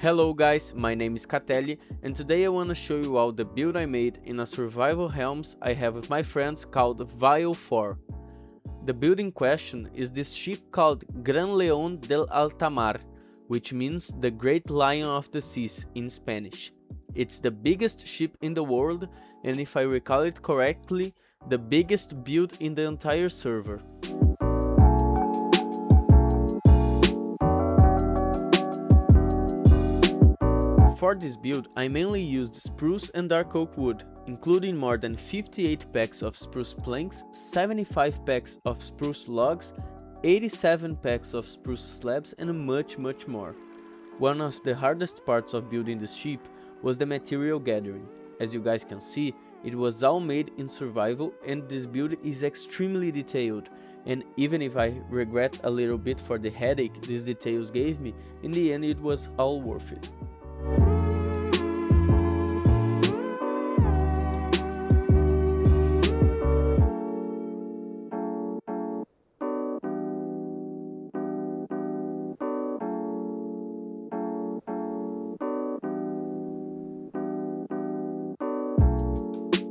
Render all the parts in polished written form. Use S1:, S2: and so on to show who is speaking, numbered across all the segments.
S1: Hello guys, my name is Catelli and today I want to show you all the build I made in a survival helms I have with my friends called Vaelfour. The build in question is this ship called Gran Léon Del Altamar, which means the Great Lion of the Seas in Spanish. It's the biggest ship in the world and, if I recall it correctly, the biggest build in the entire server. For this build, I mainly used spruce and dark oak wood, including more than 58 packs of spruce planks, 75 packs of spruce logs, 87 packs of spruce slabs and much more. One of the hardest parts of building this ship was the material gathering. As you guys can see, it was all made in survival and this build is extremely detailed, and even if I regret a little bit for the headache these details gave me, in the end it was all worth it.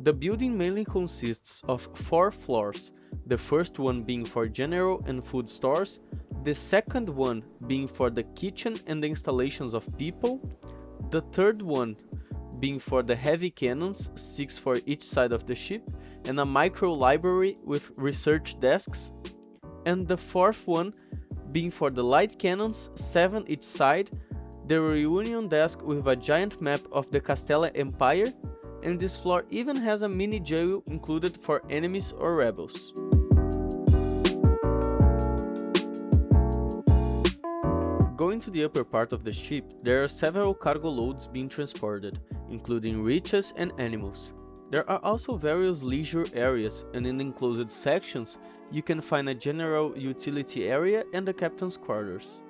S1: The building mainly consists of 4 floors, the first one being for general and food stores, the second one being for the kitchen and the installations of people, the third one being for the heavy cannons, 6 for each side of the ship, and a micro library with research desks, and the fourth one being for the light cannons, 7 each side, the reunion desk with a giant map of the Castella Empire, and this floor even has a mini jail included for enemies or rebels. Going to the upper part of the ship, there are several cargo loads being transported, including riches and animals. There are also various leisure areas, and in the enclosed sections you can find a general utility area and the captain's quarters.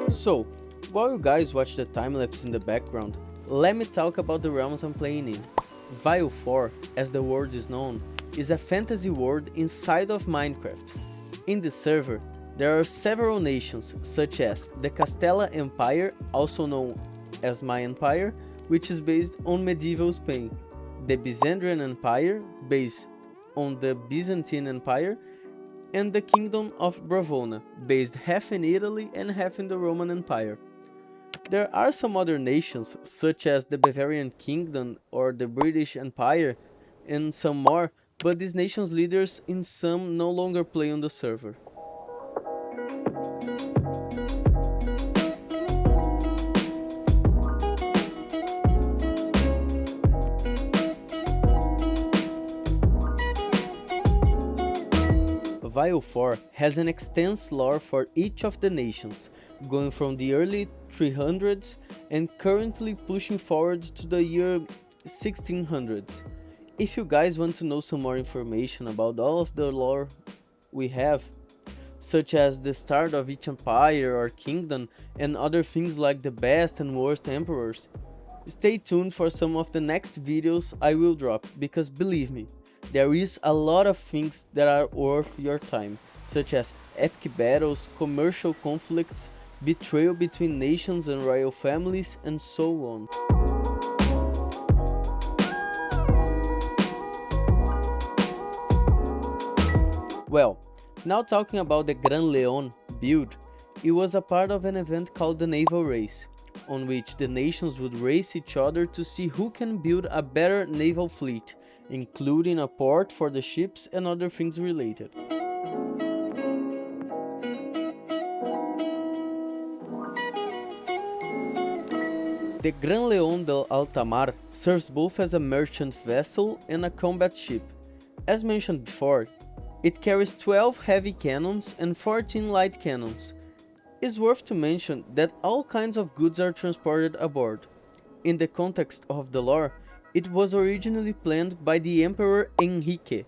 S1: So, while you guys watch the time-lapse in the background, let me talk about the realms I'm playing in. Vaelfour, as the world is known, is a fantasy world inside of Minecraft. In this server, there are several nations, such as the Castella Empire, also known as my empire, which is based on medieval Spain, the Byzantine Empire, based on the Byzantine Empire, and the Kingdom of Bravona, based half in Italy and half in the Roman Empire. There are some other nations, such as the Bavarian Kingdom or the British Empire, and some more, but these nations' leaders in some no longer play on the server. Vaelfour has an extensive lore for each of the nations, going from the early 300s and currently pushing forward to the year 1600s. If you guys want to know some more information about all of the lore we have, such as the start of each empire or kingdom and other things like the best and worst emperors, stay tuned for some of the next videos I will drop, because believe me, there is a lot of things that are worth your time, such as epic battles, commercial conflicts, betrayal between nations and royal families, and so on. Well, now talking about the Gran Léon build, it was a part of an event called the Naval Race, on which the nations would race each other to see who can build a better naval fleet, including a port for the ships and other things related. The Gran Léon Del Altamar serves both as a merchant vessel and a combat ship. As mentioned before, it carries 12 heavy cannons and 14 light cannons. It's worth to mention that all kinds of goods are transported aboard. In the context of the lore, it was originally planned by the Emperor Enrique,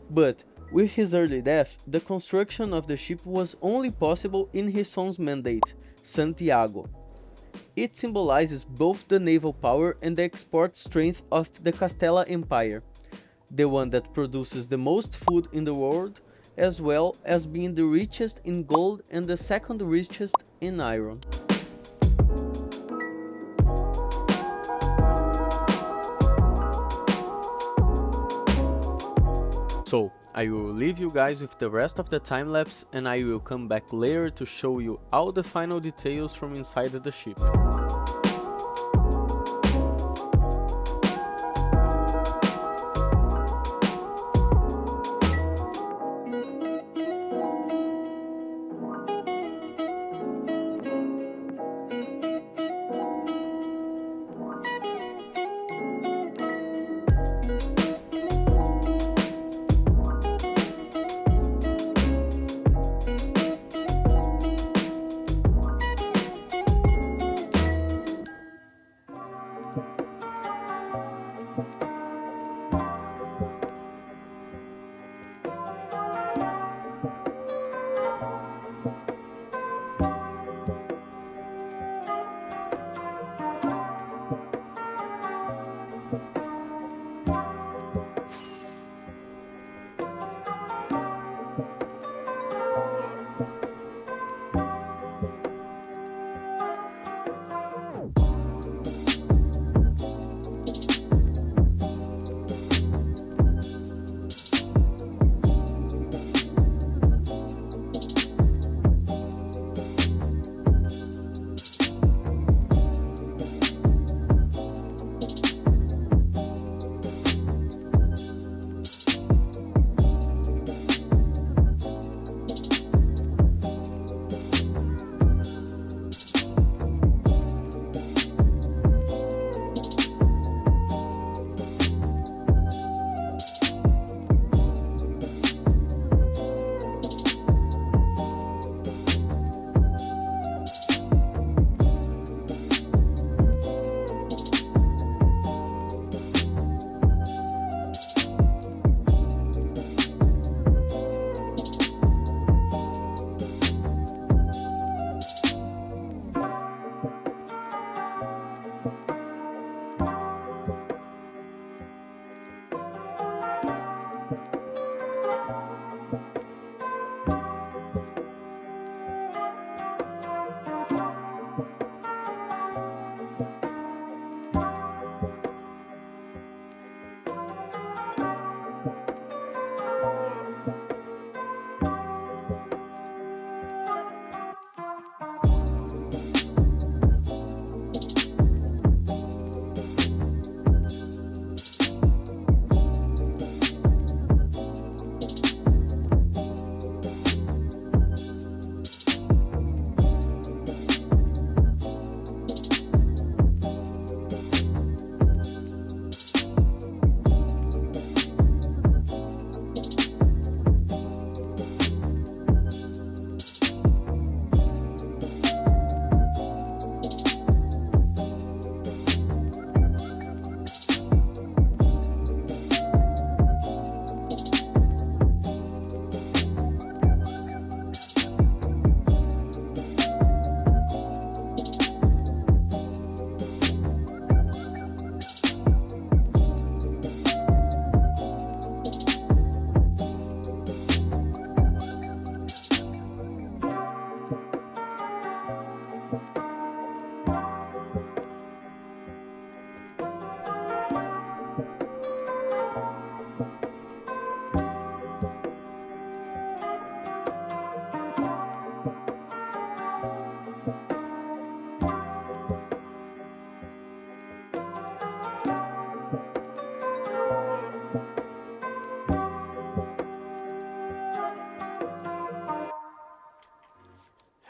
S1: but with his early death, the construction of the ship was only possible in his son's mandate, Santiago. It symbolizes both the naval power and the export strength of the Castella Empire. the one that produces the most food in the world, as well as being the richest in gold and the second richest in iron. So, I will leave you guys with the rest of the time lapse, and I will come back later to show you all the final details from inside the ship.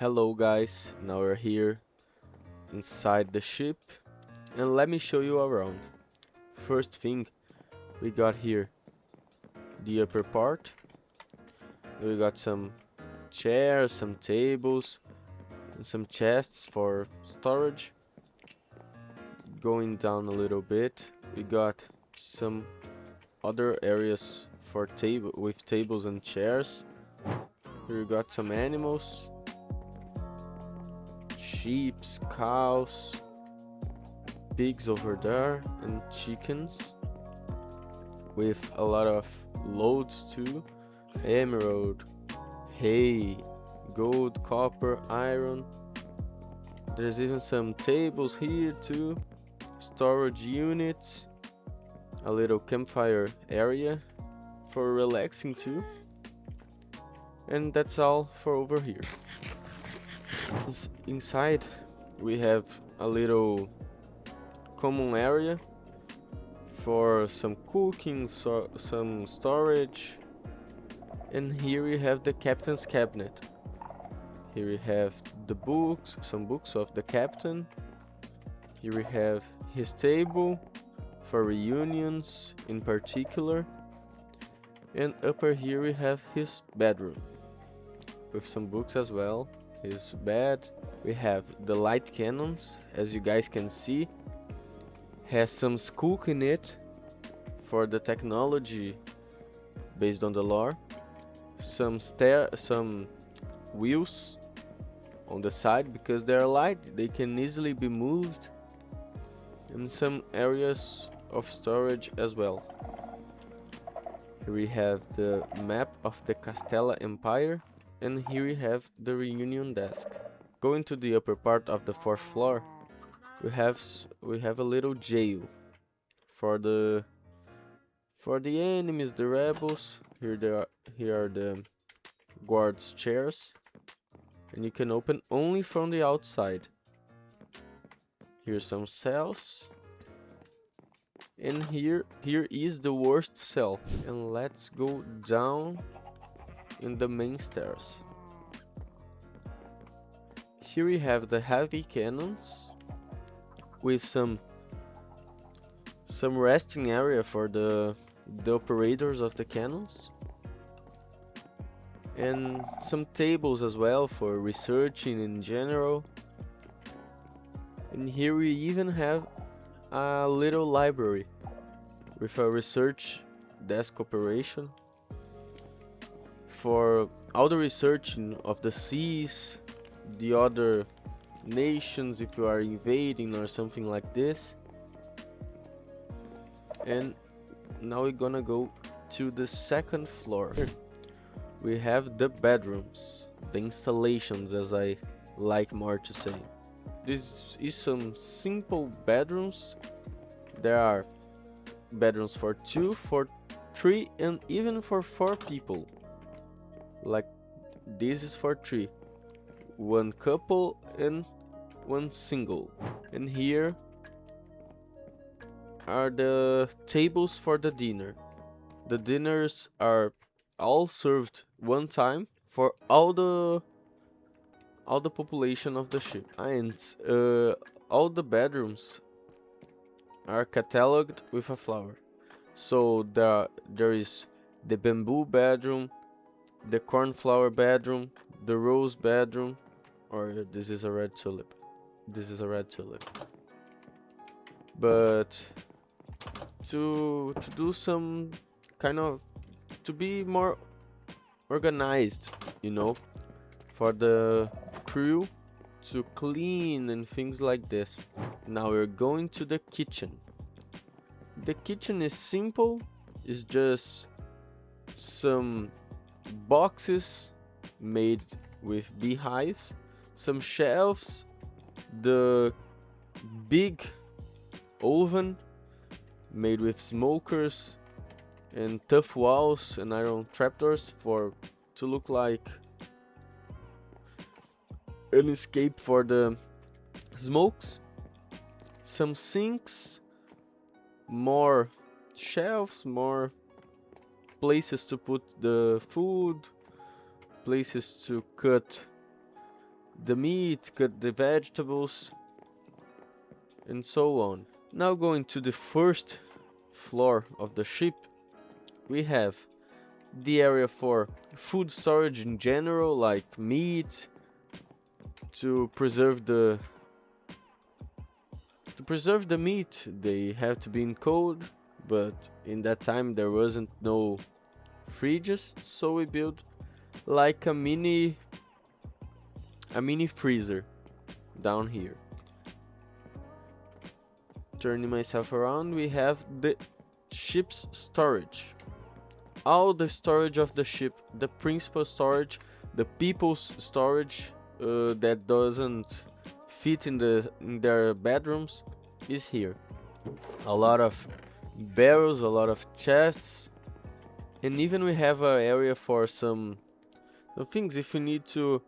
S1: Hello guys, now we're here inside the ship and let me show you around. First thing, we got here the upper part. We got some chairs, some tables, and some chests for storage. Going down a little bit, we got some other areas for with tables and chairs. Here we got some animals. Sheep, cows, pigs over there, and chickens. with a lot of loads too. Emerald, hay, gold, copper, iron. There's even some tables here too. Storage units. A little campfire area for relaxing too. And that's all for over here. Inside we have a little common area for some cooking, some storage. And here we have the captain's cabinet. Here we have the books, some books of the captain. Here we have his table for reunions in particular. And upper here we have his bedroom with some books as well. His bed. We have the light cannons, as you guys can see. Has some skook in it for the technology based on the lore. Some wheels on the side because they are light, they can easily be moved. And some areas of storage as well. Here we have the map of the Castella Empire, and here we have the reunion desk. Going to the upper part of the 4th floor, we have a little jail for the enemies, the rebels. Here are the guards' chairs, and you can open only from the outside. Here's some cells. And here is the worst cell. And let's go down in the main stairs. Here we have the heavy cannons with some resting area for the operators of the cannons. And some tables as well for researching in general. And here we even have a little library with a research desk operation for all the researching of the seas, the other nations if you are invading or something like this. And now we're gonna go to the 2nd floor. Here we have the bedrooms, the installations, as I like more to say. This is some simple bedrooms. There are bedrooms for 2, for 3, and even for 4 people. Like this is for 3. 1 couple and 1 single. And here are the tables for the dinner. The dinners are all served one time for all the population of the ship. And all the bedrooms are catalogued with a flower. So there is the bamboo bedroom, the cornflower bedroom, the rose bedroom, or this is a red tulip. This is a red tulip. But to do some kind of, to be more organized, you know, for the crew to clean and things like this. Now we're going to the kitchen. The kitchen is simple. It's just some boxes made with beehives, some shelves, the big oven made with smokers and tough walls and iron trapdoors to look like an escape for the smokes. Some sinks, more shelves, more places to put the food, places to cut the meat, cut the vegetables, and so on. Now going to the 1st floor of the ship, we have the area for food storage in general, like meat, to preserve the meat. They have to be in cold, but in that time there wasn't no fridges, so we built like a mini freezer down here. Turning myself around, we have ship's storage. All the storage of the ship, the principal storage, the people's storage that doesn't fit in their bedrooms is here. A lot of barrels, a lot of chests, and even we have an area for some things if you need to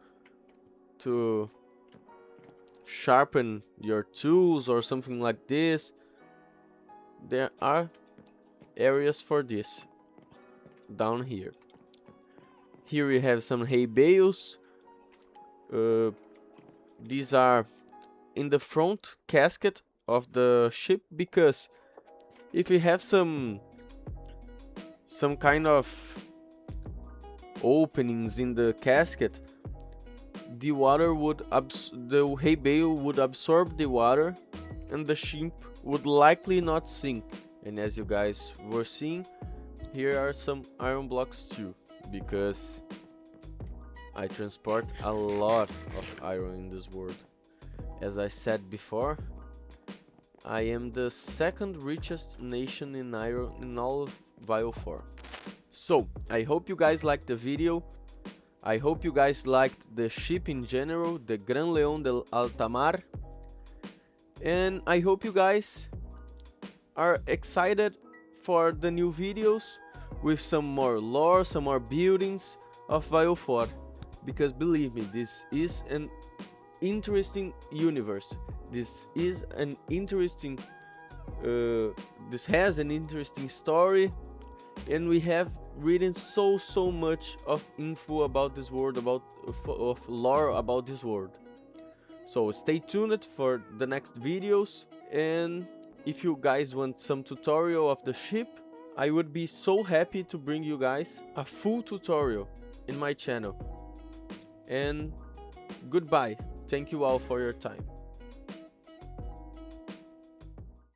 S1: sharpen your tools or something like this. There are areas for this down here. Here we have some hay bales. These are in the front casket of the ship, because if we have some kind of openings in the casket, the water would the hay bale would absorb the water and the ship would likely not sink. And as you guys were seeing, here are some iron blocks too, because I transport a lot of iron in this world. As I said before, I am the second richest nation in iron in all of Vaelfour. So, I hope you guys liked the video. I hope you guys liked the ship in general, the Gran Léon Del Altamar. And I hope you guys are excited for the new videos with some more lore, some more buildings of Vaelfour. Because believe me, this is an interesting universe. This is an interesting this has an interesting story, and we have reading so much of info about this world, of lore about this world. So stay tuned for the next videos, and if you guys want some tutorial of the ship, I would be so happy to bring you guys a full tutorial in my channel. And goodbye. Thank you all for your time.